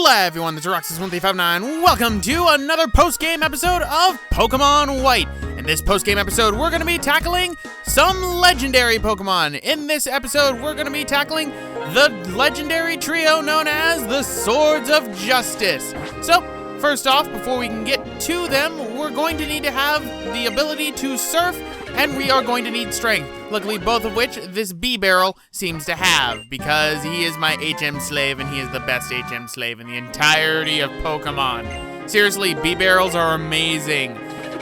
Hola everyone, this is Roxas1359. Welcome to another post-game episode of Pokemon White. In this post-game episode, we're going to be tackling some legendary Pokemon. In this episode, we're going to be tackling the legendary trio known as the Swords of Justice. So, first off, before we can get to them, we're going to need to have the ability to surf, and we are going to need strength. Luckily, both of which this B-Barrel seems to have, because he is my HM slave, and he is the best HM slave in the entirety of Pokemon. Seriously, B-Barrels are amazing.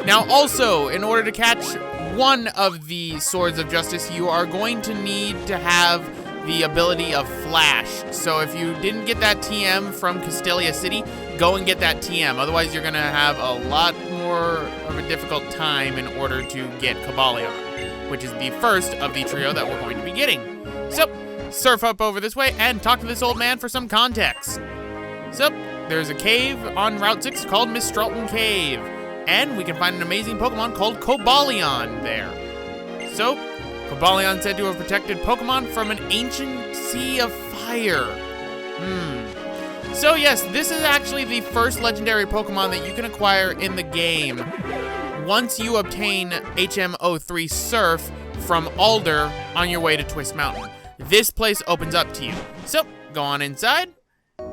Now, also, in order to catch one of the Swords of Justice, you are going to need to have the ability of Flash. So if you didn't get that TM from Castelia City, go and get that TM. Otherwise, you're going to have a lot more of a difficult time in order to get Cobalion, which is the first of the trio that we're going to be getting. So, surf up over this way and talk to this old man for some context. So, there's a cave on Route 6 called Mistralton Cave, and we can find an amazing Pokemon called Cobalion there. So, Cobalion said to have protected Pokemon from an ancient sea of fire. So yes, this is actually the first legendary Pokemon that you can acquire in the game once you obtain HM03 Surf from Alder on your way to Twist Mountain. This place opens up to you. So, go on inside,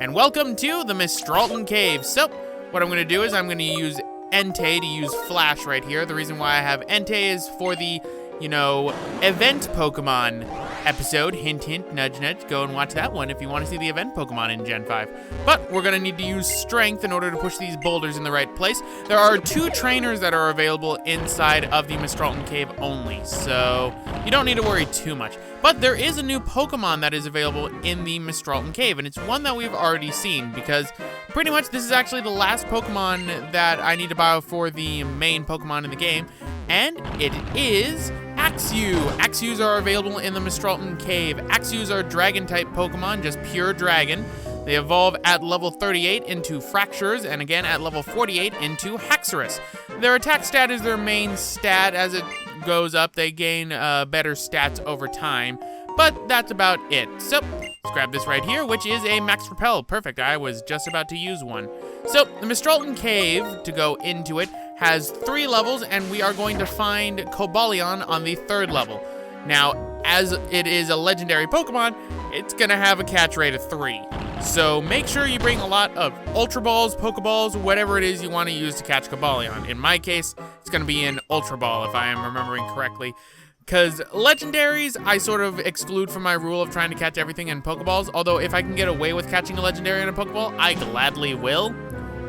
and welcome to the Mistralton Cave. So, what I'm going to do is I'm going to use Entei to use Flash right here. The reason why I have Entei is for the event Pokemon episode. Hint, hint, nudge, nudge. Go and watch that one if you want to see the event Pokemon in Gen 5. But we're going to need to use Strength in order to push these boulders in the right place. There are 2 trainers that are available inside of the Mistralton Cave only, so you don't need to worry too much. But there is a new Pokemon that is available in the Mistralton Cave, and it's one that we've already seen, because pretty much this is actually the last Pokemon that I need to buy for the main Pokemon in the game, and it is Axew. Axews are available in the Mistralton Cave. Axews are Dragon-type Pokemon, just pure Dragon. They evolve at level 38 into Fractures, and again at level 48 into Haxorus. Their attack stat is their main stat. As it goes up, they gain better stats over time, but that's about it. So, let's grab this right here, which is a Max Repel. Perfect, I was just about to use one. So, the Mistralton Cave, to go into it, has 3 levels, and we are going to find Cobalion on the 3rd level. Now, as it is a legendary Pokemon, it's gonna have a catch rate of 3. So make sure you bring a lot of Ultra Balls, Pokeballs, whatever it is you want to use to catch Cobalion. In my case, it's gonna be an Ultra Ball, if I am remembering correctly. Because legendaries, I sort of exclude from my rule of trying to catch everything in Pokeballs, although if I can get away with catching a legendary in a Pokeball, I gladly will,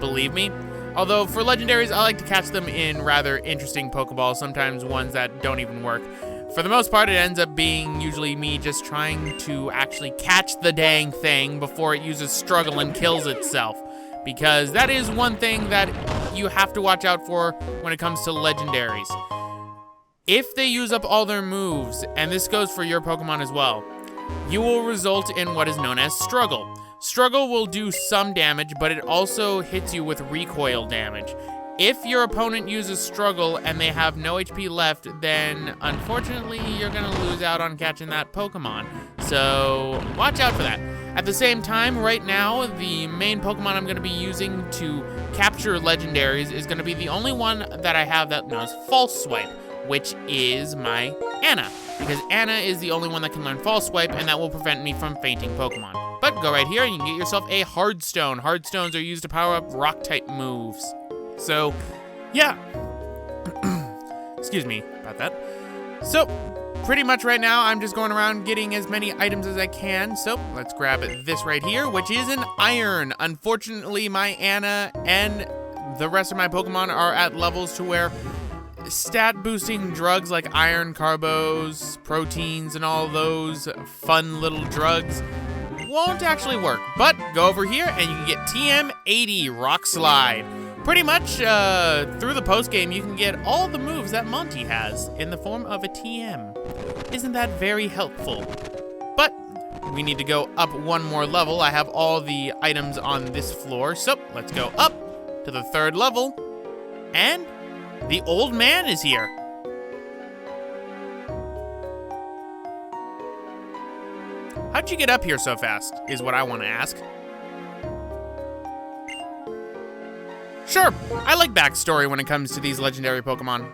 believe me. Although for legendaries, I like to catch them in rather interesting Pokeballs, sometimes ones that don't even work. For the most part, it ends up being usually me just trying to actually catch the dang thing before it uses Struggle and kills itself. Because that is one thing that you have to watch out for when it comes to legendaries. If they use up all their moves, and this goes for your Pokemon as well, you will result in what is known as Struggle. Struggle will do some damage, but it also hits you with recoil damage. If your opponent uses Struggle and they have no HP left, then unfortunately you're going to lose out on catching that Pokemon. So watch out for that. At the same time, right now, the main Pokemon I'm going to be using to capture legendaries is going to be the only one that I have that knows False Swipe, which is my Anna, because Anna is the only one that can learn False Swipe, and that will prevent me from fainting Pokemon. But go right here and you can get yourself a Hard Stone. Hard Stones are used to power up Rock-type moves. So, yeah. Excuse me about that. So, pretty much right now, I'm just going around getting as many items as I can. So, let's grab this right here, which is an Iron. Unfortunately, my Anna and the rest of my Pokemon are at levels to where stat boosting drugs like iron carbos, proteins, and all those fun little drugs won't actually work. But go over here and you can get TM80 Rock Slide. Pretty much through the post game, you can get all the moves that Monty has in the form of a TM. Isn't that very helpful? But we need to go up one more level. I have all the items on this floor, so let's go up to the 3rd level, and the old man is here. How'd you get up here so fast, is what I want to ask. Sure, I like backstory when it comes to these legendary Pokemon.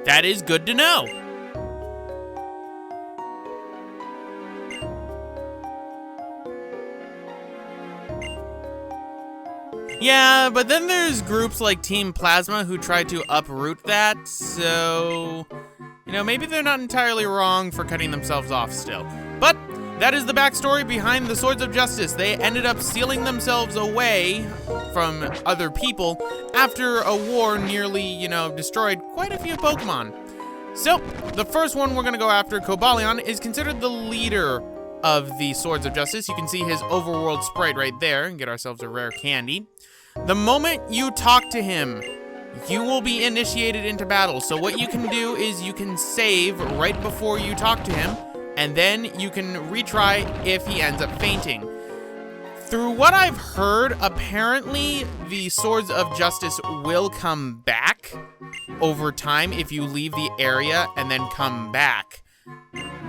That is good to know. Yeah, but then there's groups like Team Plasma who try to uproot that, so, you know, maybe they're not entirely wrong for cutting themselves off still. But that is the backstory behind the Swords of Justice. They ended up sealing themselves away from other people after a war nearly, you know, destroyed quite a few Pokemon. So, the first one we're gonna go after, Cobalion, is considered the leader of the Swords of Justice. You can see his overworld sprite right there and get ourselves a rare candy. The moment you talk to him, you will be initiated into battle. So what you can do is you can save right before you talk to him, and then you can retry if he ends up fainting. Through what I've heard, apparently the Swords of Justice will come back over time if you leave the area and then come back.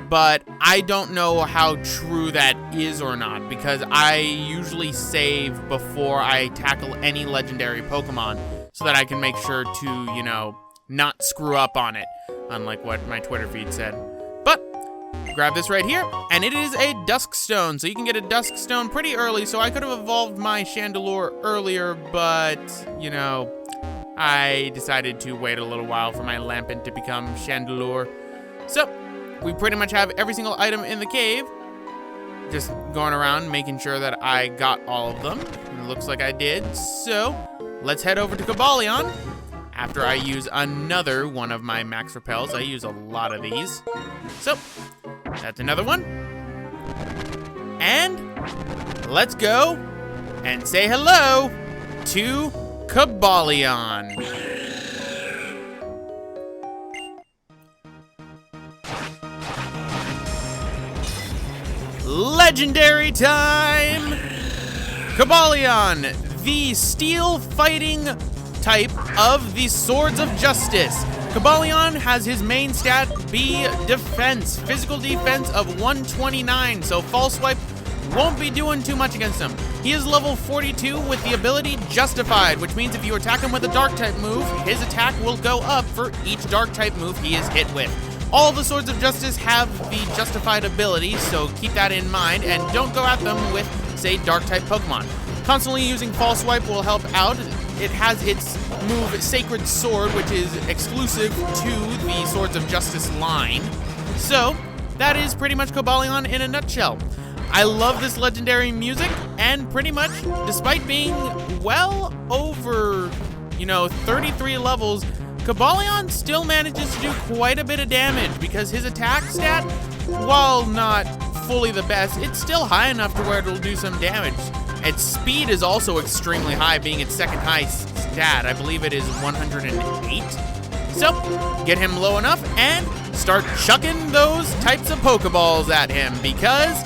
But I don't know how true that is or not, because I usually save before I tackle any legendary Pokemon so that I can make sure to, you know, not screw up on it, unlike what my Twitter feed said. But grab this right here, and it is a Dusk Stone, so you can get a Dusk Stone pretty early, so I could have evolved my Chandelure earlier, but, you know, I decided to wait a little while for my Lampent to become Chandelure. So, we pretty much have every single item in the cave. Just going around making sure that I got all of them. And it looks like I did. So, let's head over to Cobalion. After I use another one of my max repels. I use a lot of these. So, that's another one. And let's go and say hello to Cobalion. Legendary time! Cobalion, the steel fighting type of the Swords of Justice. Cobalion has his main stat be defense, physical defense of 129, so False Swipe won't be doing too much against him. He is level 42 with the ability Justified, which means if you attack him with a dark type move, his attack will go up for each dark type move he is hit with. All the Swords of Justice have the Justified ability, so keep that in mind, and don't go at them with, say, Dark-type Pokemon. Constantly using False Swipe will help out. It has its move Sacred Sword, which is exclusive to the Swords of Justice line. So, that is pretty much Cobalion in a nutshell. I love this legendary music, and pretty much, despite being well over, 33 levels, Cobalion still manages to do quite a bit of damage because his attack stat, while not fully the best, it's still high enough to where it'll do some damage. Its speed is also extremely high, being its second highest stat. I believe it is 108. So, get him low enough and start chucking those types of Pokeballs at him because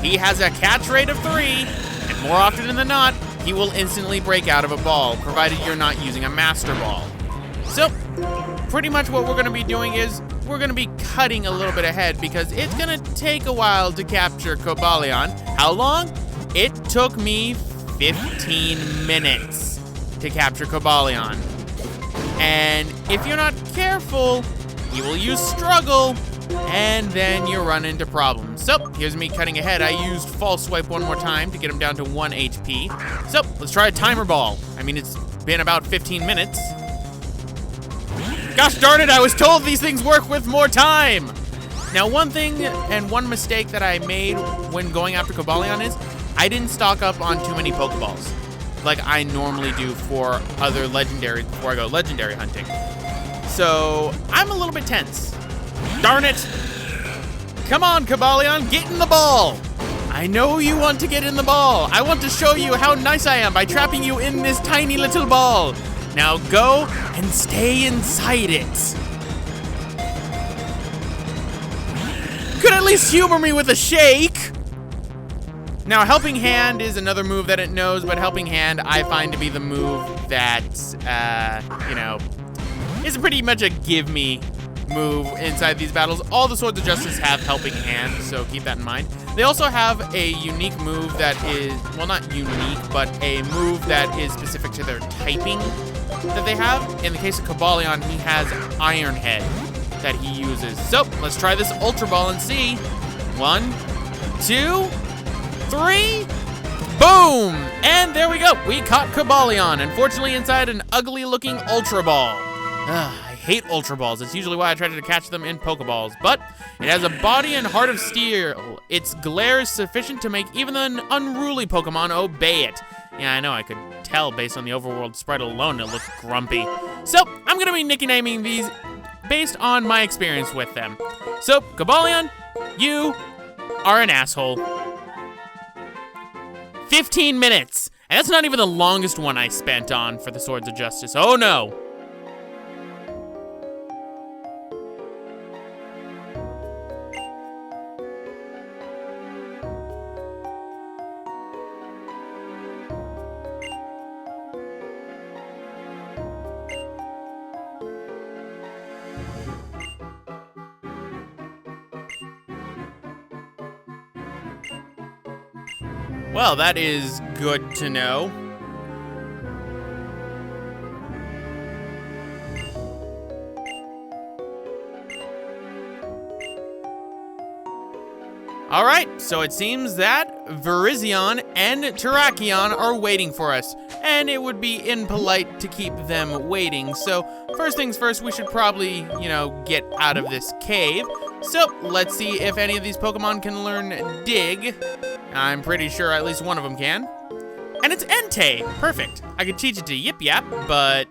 he has a catch rate of 3, and more often than not, he will instantly break out of a ball, provided you're not using a Master Ball. So, pretty much what we're going to be doing is we're going to be cutting a little bit ahead because it's going to take a while to capture Cobalion. How long? It took me 15 minutes to capture Cobalion. And if you're not careful, you will use Struggle and then you run into problems. So, here's me cutting ahead. I used false swipe one more time to get him down to 1 HP. So, let's try a timer ball. I mean, it's been about 15 minutes. Gosh darn it, I was told these things work with more time! Now, one thing and one mistake that I made when going after Cobalion is I didn't stock up on too many Pokeballs like I normally do for other legendaries before I go legendary hunting. So, I'm a little bit tense. Darn it! Come on, Cobalion, get in the ball! I know you want to get in the ball. I want to show you how nice I am by trapping you in this tiny little ball. Now go and stay inside it. Could at least humor me with a shake. Now, Helping Hand is another move that it knows, but Helping Hand I find to be the move that, is pretty much a give me move inside these battles. All the Swords of Justice have Helping Hand, so keep that in mind. They also have a unique move that is, well, not unique, but a move that is specific to their typing that they have. In the case of Cobalion, he has Iron Head that he uses. So, let's try this Ultra Ball and see. 1, 2, 3, boom! And there we go. We caught Cobalion, unfortunately inside an ugly-looking Ultra Ball. I hate Ultra Balls. It's usually why I try to catch them in Pokeballs. But it has a body and heart of steel. Its glare is sufficient to make even an unruly Pokemon obey it. Yeah, I know, I could tell based on the overworld sprite alone it looked grumpy. So, I'm gonna be nicknaming these based on my experience with them. So, Cobalion, you are an asshole. 15 minutes! And that's not even the longest one I spent on for the Swords of Justice. Oh no! Well, that is good to know. Alright, so it seems that Virizion and Terrakion are waiting for us, and it would be impolite to keep them waiting. So, first things first, we should probably, get out of this cave. So, let's see if any of these Pokemon can learn Dig. I'm pretty sure at least one of them can. And it's Entei! Perfect. I could teach it to Yip Yap, but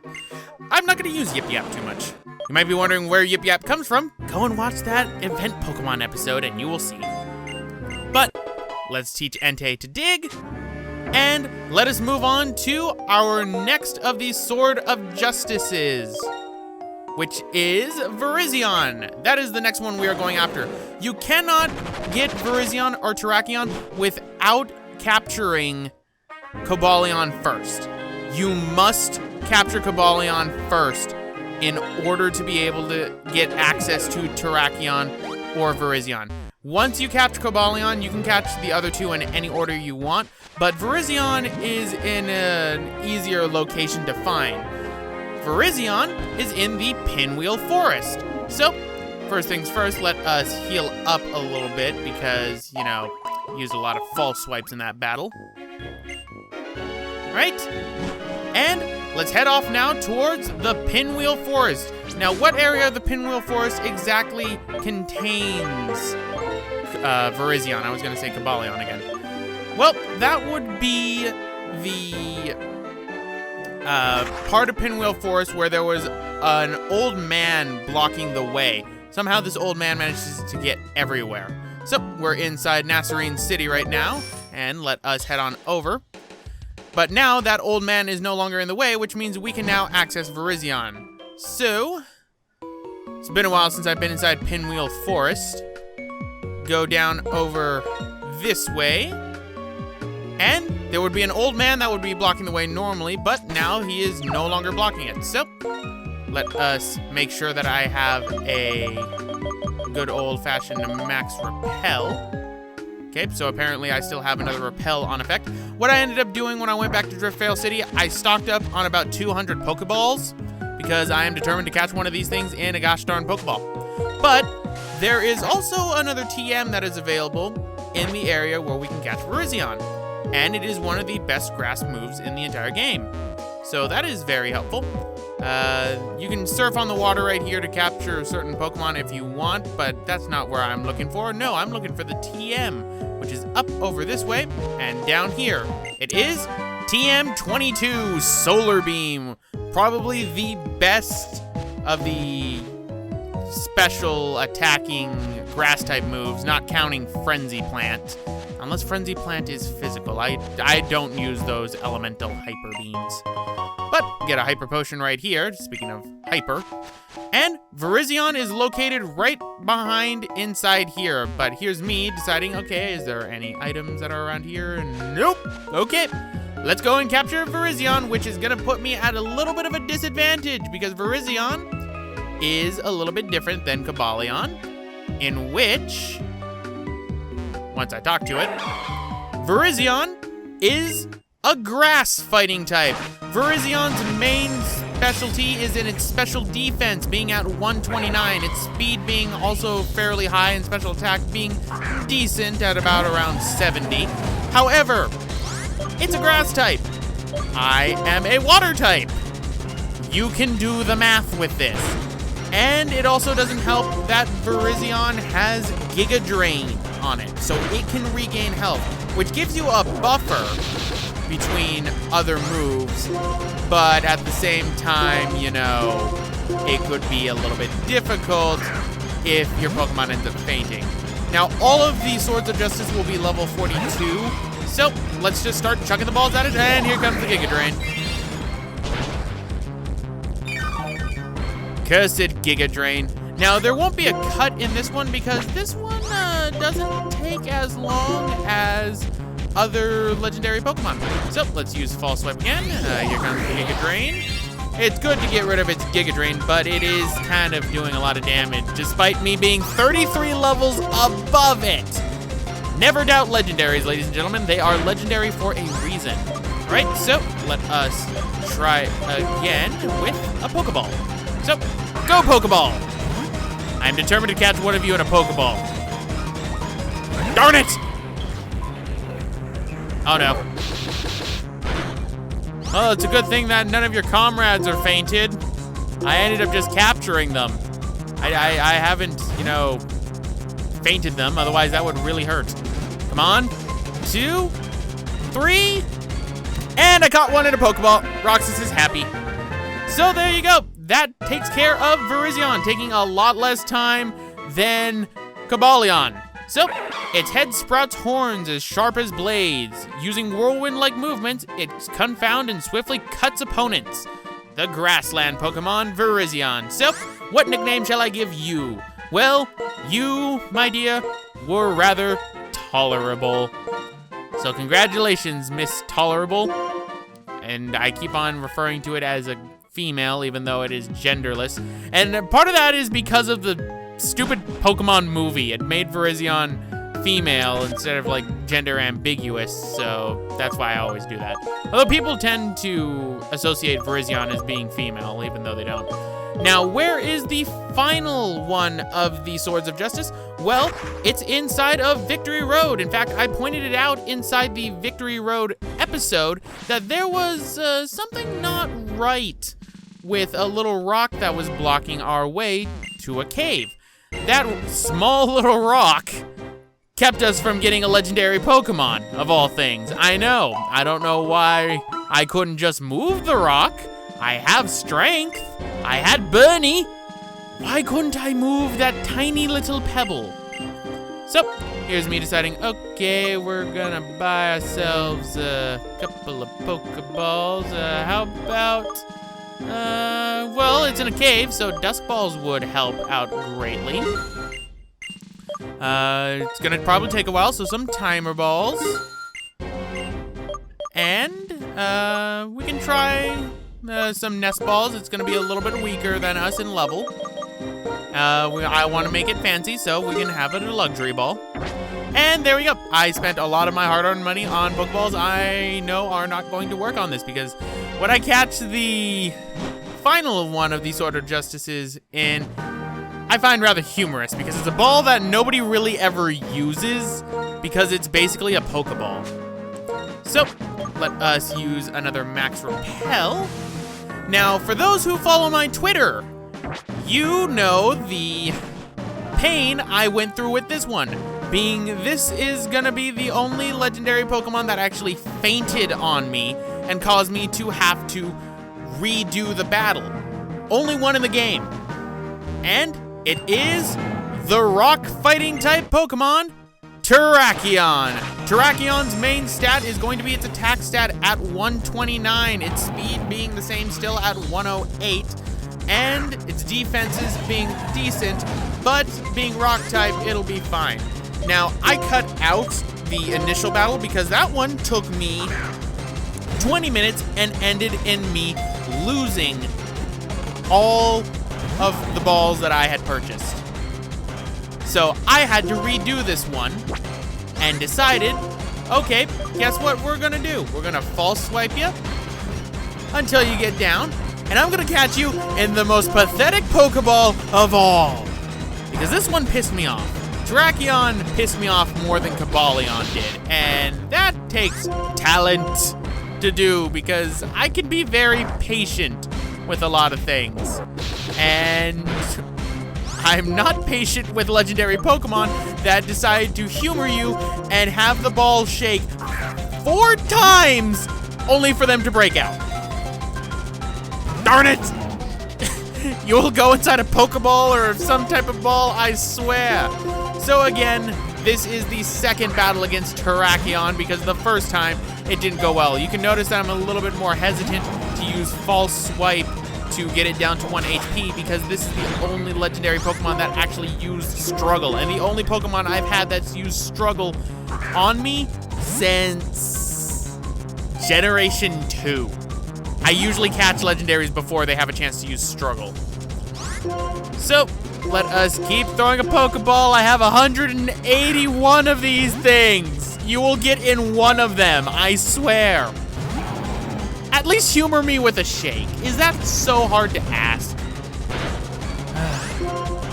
I'm not gonna use Yip Yap too much. You might be wondering where Yip Yap comes from. Go and watch that event Pokemon episode and you will see. But let's teach Entei to Dig, and let us move on to our next of these Sword of Justices, which is Virizion. That is the next one we are going after. You cannot get Virizion or Terrakion without capturing Cobalion first. You must capture Cobalion first in order to be able to get access to Terrakion or Virizion. Once you capture Cobalion, you can catch the other two in any order you want, but Virizion is in an easier location to find. Virizion is in the Pinwheel Forest. So, first things first, let us heal up a little bit because, used a lot of false swipes in that battle. Right? And let's head off now towards the Pinwheel Forest. Now, what area of the Pinwheel Forest exactly contains Virizion? I was going to say Cobalion again. Well, that would be the part of Pinwheel Forest where there was an old man blocking the way. Somehow this old man manages to get everywhere. So, we're inside Nasserine City right now, and let us head on over. But now that old man is no longer in the way, which means we can now access Virizion. So, it's been a while since I've been inside Pinwheel Forest. Go down over this way. And there would be an old man that would be blocking the way normally, but now he is no longer blocking it. So, let us make sure that I have a good old-fashioned max repel. Okay, so apparently I still have another repel on effect. What I ended up doing when I went back to Driftveil City, I stocked up on about 200 Pokeballs because I am determined to catch one of these things in a gosh darn Pokeball. But there is also another TM that is available in the area where we can catch Virizion. And it is one of the best grass moves in the entire game. So that is very helpful. You can surf on the water right here to capture a certain Pokemon if you want, but that's not where I'm looking for. No, I'm looking for the TM, which is up over this way and down here. It is TM22 Solar Beam, probably the best of the special attacking grass type moves, not counting Frenzy Plant. Unless Frenzy Plant is physical. I don't use those elemental hyper beams. But get a hyper potion right here, speaking of hyper. And Virizion is located right behind inside here. But here's me deciding, okay, is there any items that are around here? Nope. Okay. Let's go and capture Virizion, which is gonna put me at a little bit of a disadvantage because Virizion is a little bit different than Cobalion, in which, once I talk to it, Virizion is a grass fighting type. Virizion's main specialty is in its special defense being at 129, its speed being also fairly high, and special attack being decent at about around 70. However, it's a grass type. I am a water type. You can do the math with this. And it also doesn't help that Virizion has Giga Drain on it, so it can regain health, which gives you a buffer between other moves, but at the same time, you know, it could be a little bit difficult if your Pokemon ends up fainting. Now, all of the Swords of Justice will be level 42, so let's just start chucking the balls at it, and here comes the Giga Drain. Cursed Giga Drain. Now, there won't be a cut in this one because this one doesn't take as long as other legendary Pokemon. So, let's use False Swipe again. Here comes the Giga Drain. It's good to get rid of its Giga Drain, but it is kind of doing a lot of damage, despite me being 33 levels above it. Never doubt legendaries, ladies and gentlemen. They are legendary for a reason. All right, so let us try again with a Pokeball. So, go Pokeball! I'm determined to catch one of you in a Pokeball. Darn it! Oh no. Well, it's a good thing that none of your comrades are fainted. I ended up just capturing them. I haven't, you know, fainted them, otherwise that would really hurt. Come on. 2, 3, and I caught one in a Pokeball. Roxas is happy. So there you go. That takes care of Virizion, taking a lot less time than Cobalion. So, its head sprouts horns as sharp as blades. Using whirlwind-like movements, it confounds and swiftly cuts opponents. The grassland Pokemon, Virizion. So, what nickname shall I give you? Well, you, my dear, were rather tolerable. So congratulations, Miss Tolerable. And I keep on referring to it as a female, even though it is genderless. And part of that is because of the stupid Pokemon movie. It made Virizion female instead of like gender ambiguous, so that's why I always do that. Although people tend to associate Virizion as being female, even though they don't. Now, where is the final one of the Swords of Justice? Well, it's inside of Victory Road. In fact, I pointed it out inside the Victory Road episode that there was something not right with a little rock that was blocking our way to a cave. That small little rock kept us from getting a legendary Pokemon, of all things. I know. I don't know why I couldn't just move the rock. I have strength. I had Bernie. Why couldn't I move that tiny little pebble? So, here's me deciding, okay, we're gonna buy ourselves a couple of Pokeballs. How about, well, it's in a cave, so Dusk Balls would help out greatly. It's gonna probably take a while, so some Timer Balls. And, we can try some Nest Balls. It's gonna be a little bit weaker than us in level. I want to make it fancy, so we can have it a luxury ball. And there we go. I spent a lot of my hard-earned money on Pokeballs I know are not going to work on this, because when I catch the final one of these Sword of Justices in I find rather humorous because it's a ball that nobody really ever uses because it's basically a Pokeball. So, let us use another Max Repel. Now, for those who follow my Twitter, you know the pain I went through with this one. Being this is gonna be the only legendary Pokemon that actually fainted on me and caused me to have to redo the battle. Only one in the game. And it is the rock fighting type Pokemon, Terrakion. Terrakion's main stat is going to be its attack stat at 129, its speed being the same still at 108, and its defenses being decent, but being rock type, it'll be fine. Now, I cut out the initial battle because that one took me 20 minutes and ended in me losing all of the balls that I had purchased. So I had to redo this one and decided, okay, guess what we're gonna do? We're gonna false swipe you until you get down, and I'm gonna catch you in the most pathetic Pokeball of all. Because this one pissed me off. Terrakion pissed me off more than Cobalion did, and that takes talent to do because I can be very patient with a lot of things. And I'm not patient with legendary Pokemon that decide to humor you and have the ball shake 4 times only for them to break out. Darn it! You'll go inside a Pokeball or some type of ball, I swear. So again, this is the second battle against Terrakion because the first time it didn't go well. You can notice that I'm a little bit more hesitant to use false swipe to get it down to 1 HP because this is the only legendary Pokemon that actually used Struggle, and the only Pokemon I've had that's used Struggle on me since Generation 2. I usually catch legendaries before they have a chance to use Struggle. So, let us keep throwing a Pokeball. I have 181 of these things. You will get in one of them, I swear. At least humor me with a shake. Is that so hard to ask?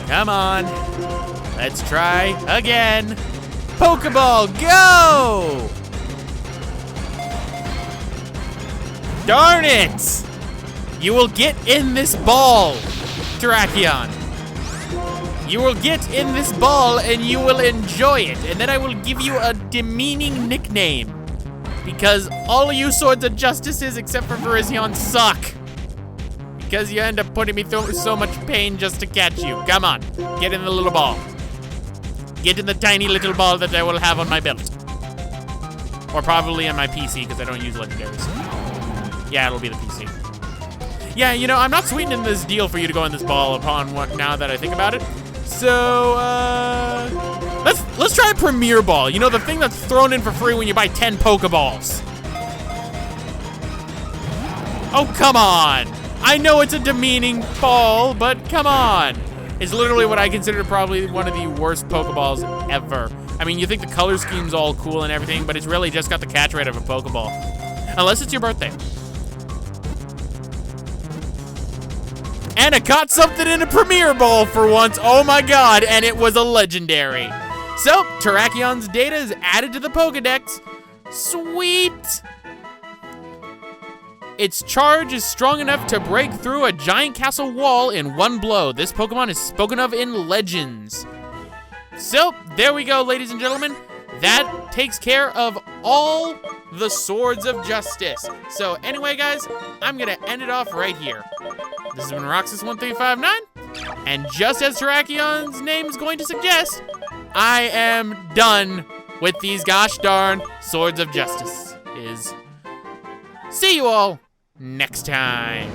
Come on. Let's try again. Pokeball, go! Darn it! You will get in this ball, Terrakion. You will get in this ball and you will enjoy it. And then I will give you a demeaning nickname. Because all of you Swords of Justices except for Virizion suck. Because you end up putting me through so much pain just to catch you. Come on, get in the little ball. Get in the tiny little ball that I will have on my belt. Or probably on my PC because I don't use legendaries. Yeah, it'll be the PC. Yeah, you know, I'm not sweetening this deal for you to go in this ball upon what now that I think about it. So, let's try a Premier Ball. You know, the thing that's thrown in for free when you buy 10 Pokeballs. Oh, come on. I know it's a demeaning ball, but come on. It's literally what I consider probably one of the worst Pokeballs ever. I mean, you think the color scheme's all cool and everything, but it's really just got the catch rate of a Pokeball. Unless it's your birthday. And I caught something in a Premier Ball for once. Oh my god, and it was a legendary. So, Terrakion's data is added to the Pokedex. Sweet! Its charge is strong enough to break through a giant castle wall in one blow. This Pokemon is spoken of in legends. So, there we go, ladies and gentlemen. That takes care of all the Swords of Justice. So, anyway, guys, I'm gonna end it off right here. This has been Roxas1359, and just as Terrakion's name is going to suggest, I am done with these gosh darn Swords of Justice. See you all next time.